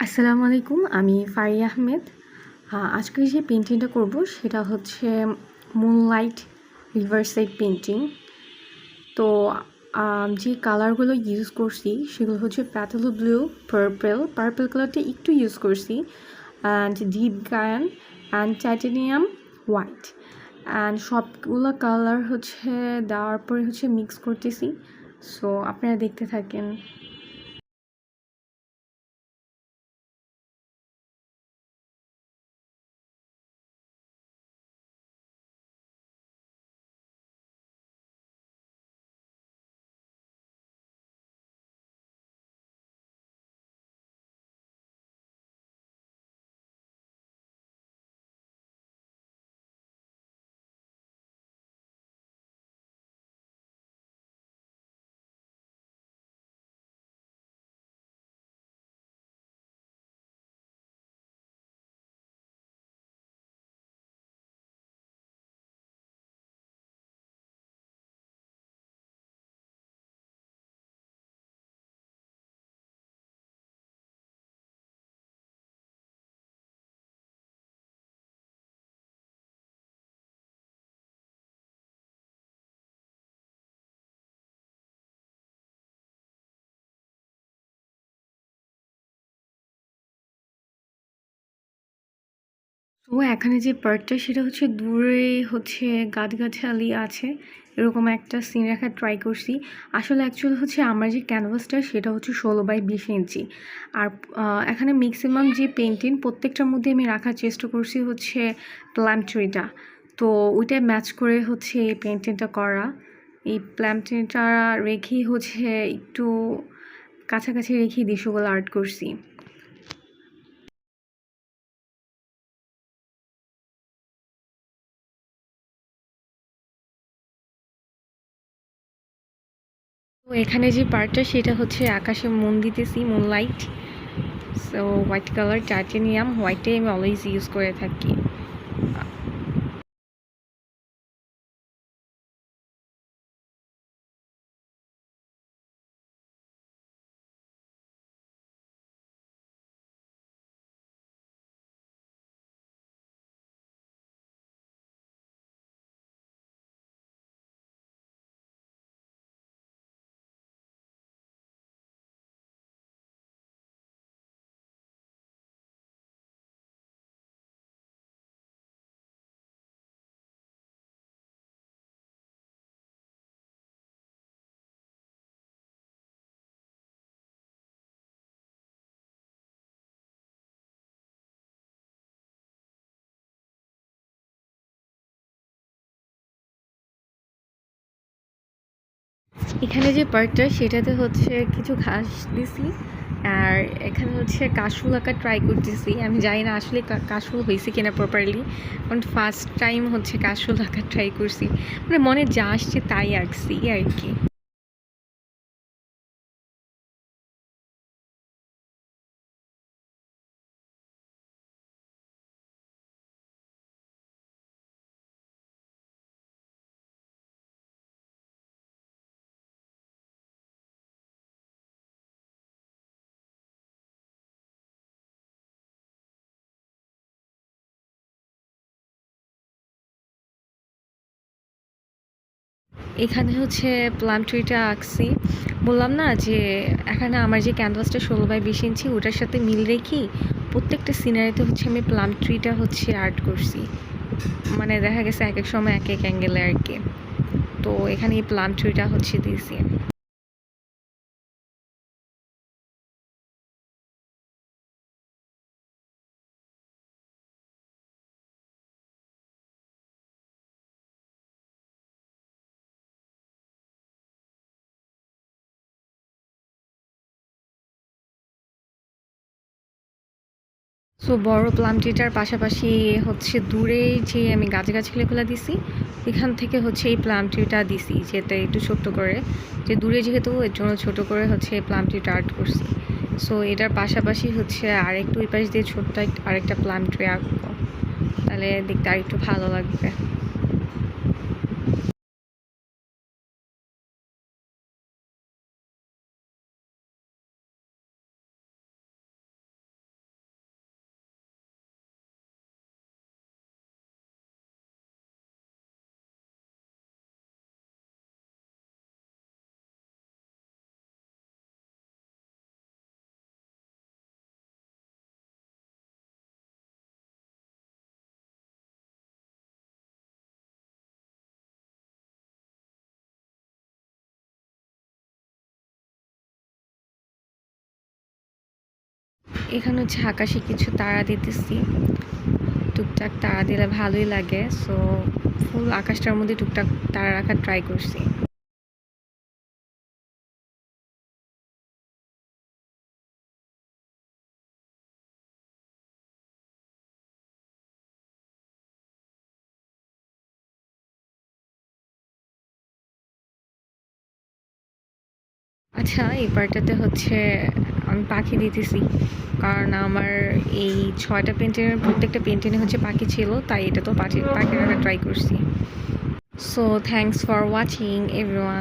আসসালামু আলাইকুম। আমি ফারিয়া আহমেদ। আজকে যে পেইন্টিংটা করব সেটা হচ্ছে মুনলাইট রিভার সাইড পেইন্টিং। তো যে কালারগুলো ইউজ করছি সেগুলো হচ্ছে প্যাথেলো ব্লু, পার্পল কালারটা একটু ইউজ করছি, and deep gain and titanium white. And সবগুলো কালার হচ্ছে দেওয়ার পরে হচ্ছে মিক্স করতেছি। সো আপনারা দেখতে থাকেন। তো এখানে যে পার্টটা সেটা হচ্ছে দূরে হচ্ছে গাছগাছালি আছে, এরকম একটা সিন রাখার ট্রাই করছি। আসলে অ্যাকচুয়ালি হচ্ছে আমার যে ক্যানভাসটা সেটা হচ্ছে 16x20 ইঞ্চি। আর এখানে ম্যাক্সিমাম যে পেন্টিং প্রত্যেকটার মধ্যে আমি রাখার চেষ্টা করছি হচ্ছে প্লাম ট্রিটা। তো ওইটাই ম্যাচ করে হচ্ছে এই পেন্টিংটা করা। এই প্লাম ট্রিটা রেখেই হচ্ছে একটু কাছাকাছি রেখেই দৃশ্যগুলো আর্ট করছি। তো এখানে যে পার্টটা সেটা হচ্ছে আকাশে মুন দিতেছি, moonlight. So white colour titanium হোয়াইটে আমি অলওয়েজ ইউজ করে থাকি। এখানে যে পার্টটা সেটাতে হচ্ছে কিছু ঘাস দিছি, আর এখানে হচ্ছে কাশফুল আঁকা ট্রাই করতেছি। আমি জানি না আসলে কাশফুল হয়েছে কিনা প্রপারলি, কারণ ফার্স্ট টাইম হচ্ছে কাশফুল আঁকা ট্রাই করছি। মানে মনে যা আসছে তাই আঁকছি আর কি। এখানে হচ্ছে প্লাম ট্রিটা আঁকছি। বললাম না যে এখানে আমার যে ক্যানভাসটা 16x20 ইঞ্চি ওটার সাথে মিল রেখি প্রত্যেকটা সিনারিতে হচ্ছে আমি প্লাম ট্রিটা হচ্ছে আর্ট করছি। মানে দেখা গেছে এক এক সময় এক এক অ্যাঙ্গেলে আর কি। তো এখানে এই প্লাম ট্রিটা হচ্ছে দিয়েছি। সো বড় প্লাম ট্রিটার পাশাপাশি হচ্ছে দূরে যে আমি গাছগাছালিগুলো দিছি এখান থেকে হচ্ছে এই প্লাম ট্রিটা দিছি, যেটা একটু ছোট্ট করে, যে দূরে যেহেতু এর জন্য ছোট করে হচ্ছে এই প্লাম ট্রিটা আর্ট করছি। সো এটার পাশাপাশি হচ্ছে আরেকটু ওই পাশ দিয়ে ছোট্ট আরেকটা প্লাম ট্রি আঁকবো, তাহলে দেখতে আরেকটু ভালো লাগবে। এখানে হচ্ছে আকাশে কিছু তারা দিতেছি, টুকটাক তারা দিলে ভালোই লাগে, সো ফুল আকাশটার মধ্যে টুকটাক তারা রাখার ট্রাই করছি। আচ্ছা, এই পার্টটাতে হচ্ছে আমি পাখি দিতেছি, কারণ আমার এই 6টা পেন্টিংয়ের প্রত্যেকটা পেন্টিংয়ে হচ্ছে পাখি ছিল, তাই এটা তো পাখি রাখার ট্রাই করছি। So thanks for watching everyone.